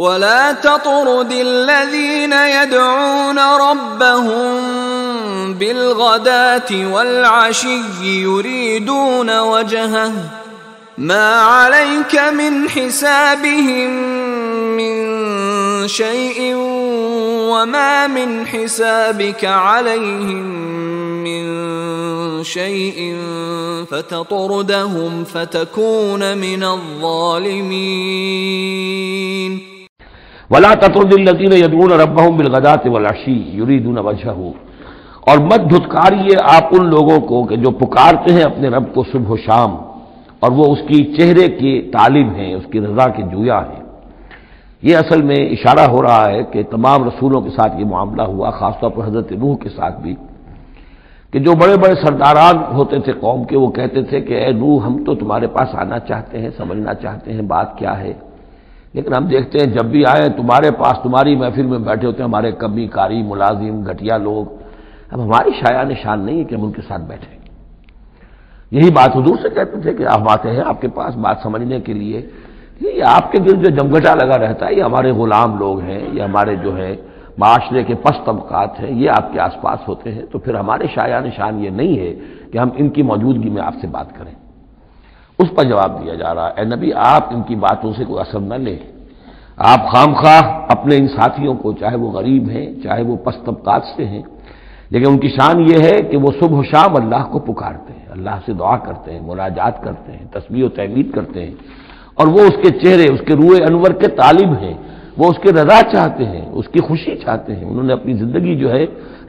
ولا تطرد الذين يدعون ربهم بالغداة والعشي يريدون وجهه ما عليك من حسابهم من شيء وما من حسابك عليهم من شيء فتطردهم فتكون من الظالمين ولا تطرد الذين يدعون ربهم بالغداة والعشي يريدون وجهه، اور مت دھتکاریے آپ ان لوگوں کو کہ جو پکارتے ہیں اپنے رب کو صبح و شام اور وہ اس کی چہرے کے طالب ہیں، اس کی رضا کے جویا ہیں۔ یہ اصل میں اشارہ ہو رہا ہے کہ تمام رسولوں کے ساتھ یہ معاملہ ہوا، خاص طور پر حضرت نوح کے ساتھ بھی، کہ جو بڑے بڑے سرداران ہوتے تھے قوم کے، وہ کہتے تھے کہ اے نوح ہم تو تمہارے پاس آنا چاہتے ہیں، سمجھنا چاہتے ہیں بات کیا ہے، لیکن ہم دیکھتے ہیں جب بھی آئے تمہارے پاس، تمہاری محفل میں بیٹھے ہوتے ہیں ہمارے کمی کاری ملازم گھٹیا لوگ، اب ہماری شایان نشان نہیں ہے کہ ہم ان کے ساتھ بیٹھیں۔ یہی بات حضور سے کہتے تھے کہ آپ آتے ہیں آپ کے پاس بات سمجھنے کے لیے، یہ آپ کے گرد جو جمگھٹا لگا رہتا ہے یہ ہمارے غلام لوگ ہیں، یہ ہمارے جو ہے معاشرے کے پست طبقات ہیں، یہ آپ کے آس پاس ہوتے ہیں، تو پھر ہمارے شایان نشان یہ نہیں ہے کہ ہم ان کی موجودگی میں آپ سے بات کریں۔ اس پر جواب دیا جا رہا ہے اے نبی آپ ان کی باتوں سے کوئی اثر نہ لیں، آپ خام خواہ اپنے ان ساتھیوں کو، چاہے وہ غریب ہیں چاہے وہ پست طبقات سے ہیں، لیکن ان کی شان یہ ہے کہ وہ صبح و شام اللہ کو پکارتے ہیں، اللہ سے دعا کرتے ہیں، مناجات کرتے ہیں، تسبیح و تحمید کرتے ہیں، اور وہ اس کے چہرے، اس کے روح انور کے طالب ہیں، وہ اس کی رضا چاہتے ہیں، اس کی خوشی چاہتے ہیں۔ انہوں نے اپنی زندگی جو ہے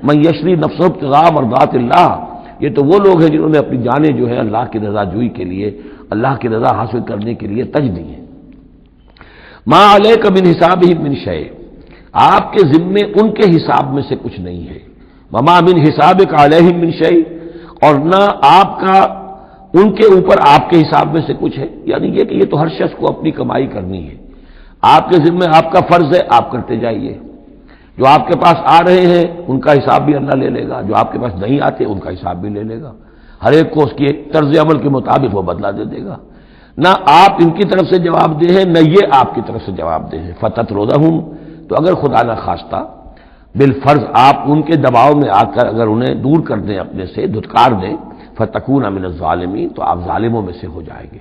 من یشری نفسہ ابتغاء مرضات اللہ، یہ تو وہ لوگ ہیں جنہوں نے اپنی جانیں جو ہے اللہ کی رضا جوئی کے لیے، اللہ کی رضا حاصل کرنے کے لیے تج دی ہیں۔ ما علیک من حسابہم من شیء، آپ کے ذمے ان کے حساب میں سے کچھ نہیں ہے، وما من حسابک علیہم من شیء، اور نہ آپ کا ان کے اوپر آپ کے حساب میں سے کچھ ہے، یعنی یہ کہ یہ تو ہر شخص کو اپنی کمائی کرنی ہے، آپ کے ذمہ آپ کا فرض ہے آپ کرتے جائیے، جو آپ کے پاس آ رہے ہیں ان کا حساب بھی اللہ لے لے گا، جو آپ کے پاس نہیں آتے ان کا حساب بھی لے لے گا، ہر ایک کو اس کے طرز عمل کے مطابق وہ بدلہ دے دے گا، نہ آپ ان کی طرف سے جواب دہ ہیں نہ یہ آپ کی طرف سے جواب دہ ہیں۔ فتطردہم، تو اگر خدا نہ خواستہ بالفرض آپ ان کے دباؤ میں آ کر اگر انہیں دور کر دیں اپنے سے، دھتکار دیں، فتکون من الظالمین، تو آپ ظالموں میں سے ہو جائیں گے۔